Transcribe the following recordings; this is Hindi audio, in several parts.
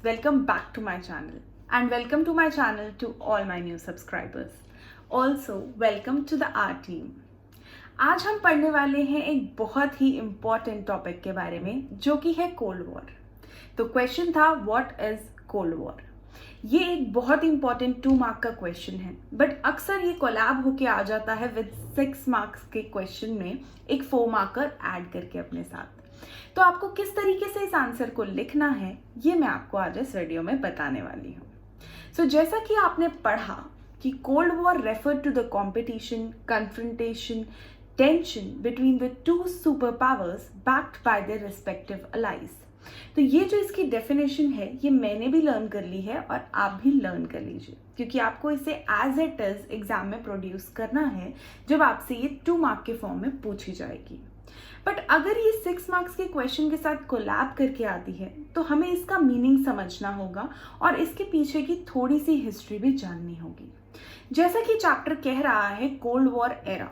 welcome back to my channel and welcome to my channel to all my new subscribers. Also, welcome to the R team. आज हम पढ़ने वाले हैं एक बहुत ही इम्पॉर्टेंट टॉपिक के बारे में जो कि है कोल्ड वॉर. तो क्वेश्चन था व्हाट इज कोल्ड वॉर. ये एक बहुत इंपॉर्टेंट 2 मार्क का क्वेश्चन है, बट अक्सर ये कोलैब होके आ जाता है विद 6 मार्क्स के क्वेश्चन में एक 4 मार्कर ऐड करके अपने साथ. तो आपको किस तरीके से इस आंसर को लिखना है ये मैं आपको आज इस वीडियो में बताने वाली हूँ. सो जैसा कि आपने पढ़ा कि cold war refer to the competition, confrontation, tension between the 2 super powers backed by their respective allies. तो ये जो इसकी डेफिनेशन है ये मैंने भी लर्न कर ली है और आप भी लर्न कर लीजिए, क्योंकि आपको इसे एज इट इज एग्जाम में प्रोड्यूस करना है जब आपसे ये 2 मार्क के फॉर्म में पूछी जाएगी. बट अगर ये 6 मार्क्स के क्वेश्चन के साथ कोलैब करके आती है तो हमें इसका मीनिंग समझना होगा और इसके पीछे की थोड़ी सी हिस्ट्री भी जाननी होगी. जैसा कि चैप्टर कह रहा है कोल्ड वॉर एरा.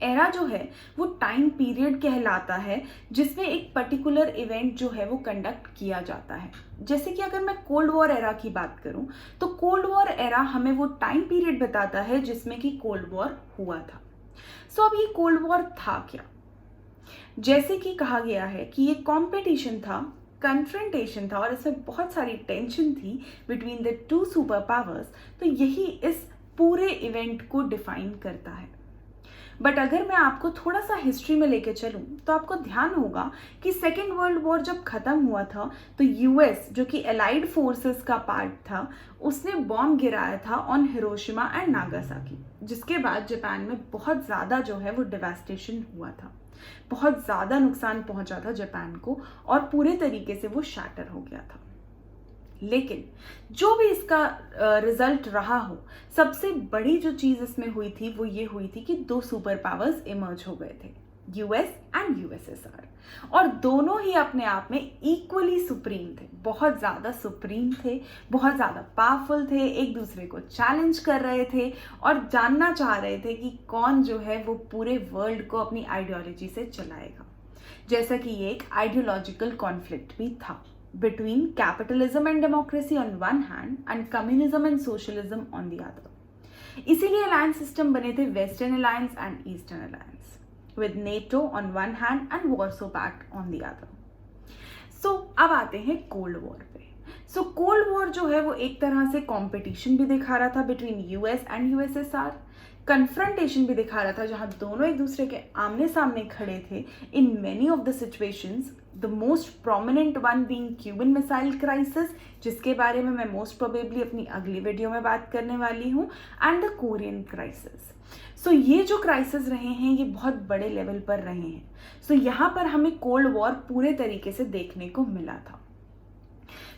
एरा जो है वो टाइम पीरियड कहलाता है जिसमें एक पर्टिकुलर इवेंट जो है वो कंडक्ट किया जाता है. जैसे कि अगर मैं कोल्ड वॉर एरा की बात करूं तो कोल्ड वॉर एरा हमें वो टाइम पीरियड बताता है जिसमें कि कोल्ड वॉर हुआ था. सो अब ये कोल्ड वॉर था क्या? जैसे कि कहा गया है कि ये कंपटीशन था, कन्फ्रंटेशन था और इसमें बहुत सारी टेंशन थी बिटवीन द 2 सुपर पावर्स. तो यही इस पूरे इवेंट को डिफाइन करता है. बट अगर मैं आपको थोड़ा सा हिस्ट्री में लेके चलूं तो आपको ध्यान होगा कि सेकेंड वर्ल्ड वॉर जब खत्म हुआ था तो यूएस जो कि एलाइड फोर्सेस का पार्ट था उसने बॉम्ब गिराया था ऑन हिरोशिमा एंड नागासाकी, जिसके बाद जापान में बहुत ज़्यादा जो है वो डिवास्टेशन हुआ था. बहुत ज़्यादा नुकसान पहुंचा था जापान को और पूरे तरीके से वो शैटर हो गया था. लेकिन जो भी इसका रिजल्ट रहा हो, सबसे बड़ी जो चीज इसमें हुई थी वो ये हुई थी कि 2 सुपर पावर्स इमर्ज हो गए थे, यूएस एंड यूएसएसआर. और दोनों ही अपने आप में इक्वली सुप्रीम थे, बहुत ज़्यादा सुप्रीम थे, बहुत ज़्यादा पावरफुल थे, एक दूसरे को चैलेंज कर रहे थे और जानना चाह रहे थे कि कौन जो है वो पूरे वर्ल्ड को अपनी आइडियोलॉजी से चलाएगा. जैसा कि ये एक आइडियोलॉजिकल कॉन्फ्लिक्ट भी था between capitalism and democracy on one hand and communism and socialism on the other. इसीलिए अलायंस सिस्टम बने थे western alliance and eastern alliance with NATO on one hand and Warsaw Pact on the other. So अब आते हैं कोल्ड वॉर पे. सो कोल्ड वॉर जो है वो एक तरह से कंपटीशन भी दिखा रहा था between US and USSR, confrontation भी दिखा रहा था जहां दोनों एक दूसरे के आमने सामने खड़े थे in many of the situations. The most prominent one being Cuban missile crisis, जिसके बारे में मैं मोस्ट प्रोबेबली अपनी अगली वीडियो में बात करने वाली हूँ, एंड द कोरियन क्राइसिस. सो ये जो क्राइसिस रहे हैं ये बहुत बड़े लेवल पर रहे हैं. सो यहाँ पर हमें कोल्ड वॉर पूरे तरीके से देखने को मिला था.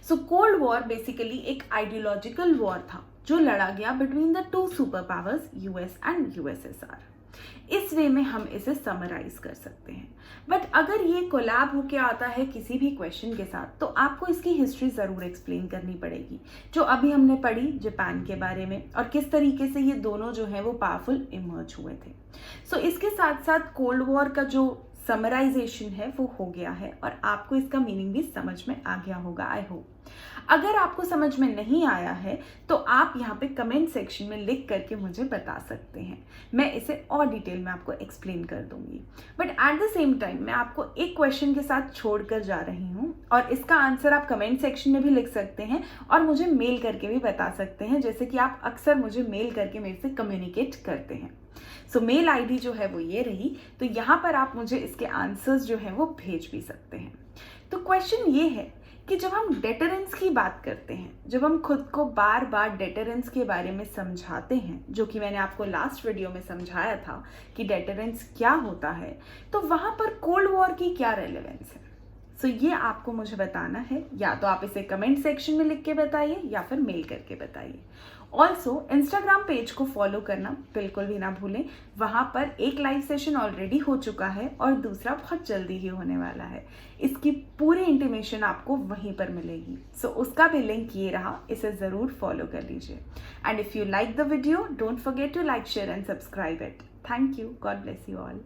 सो कोल्ड वॉर बेसिकली एक आइडियोलॉजिकल वॉर था जो लड़ा गया between the 2 super powers US and USSR. इस वे में हम इसे समराइज कर सकते हैं. बट अगर ये कोलैब होके आता है किसी भी क्वेश्चन के साथ तो आपको इसकी हिस्ट्री ज़रूर एक्सप्लेन करनी पड़ेगी, जो अभी हमने पढ़ी जापान के बारे में और किस तरीके से ये दोनों जो है वो पावरफुल इमर्ज हुए थे. सो इसके साथ साथ कोल्ड वॉर का जो समराइजेशन है वो हो गया है और आपको इसका मीनिंग भी समझ में आ गया होगा, आई होप. अगर आपको समझ में नहीं आया है तो आप यहाँ पे कमेंट सेक्शन में लिख करके मुझे बता सकते हैं, मैं इसे और डिटेल में आपको एक्सप्लेन कर दूंगी. But at the same time मैं आपको एक क्वेश्चन के साथ छोड़कर जा रही हूँ और इसका आंसर आप कमेंट सेक्शन में भी लिख सकते हैं और मुझे मेल करके भी बता सकते हैं, जैसे कि आप अक्सर मुझे मेल करके मेरे से कम्युनिकेट करते हैं. सो मेल आईडी जो है वो ये रही. तो यहाँ पर आप मुझे इसके आंसर्स जो हैं वो भेज भी सकते हैं. तो क्वेश्चन ये है कि जब हम डेटरेंस की बात करते हैं, जब हम खुद को बार बार डेटरेंस के बारे में समझाते हैं, जो कि मैंने आपको लास्ट वीडियो में समझाया था कि डेटरेंस क्या होता है, तो वहाँ पर कोल्ड वॉर की क्या रेलेवेंस है. सो ये आपको मुझे बताना है, या तो आप इसे कमेंट सेक्शन में लिख के बताइए या फिर मेल करके बताइए. ऑल्सो इंस्टाग्राम पेज को फॉलो करना बिल्कुल भी ना भूलें. वहाँ पर एक लाइव सेशन ऑलरेडी हो चुका है और दूसरा बहुत जल्दी ही होने वाला है. इसकी पूरी इंटीमेशन आपको वहीं पर मिलेगी. सो उसका भी लिंक ये रहा, इसे ज़रूर फॉलो कर लीजिए. And if you like the video don't forget to like, share and subscribe it. Thank you. God bless you all.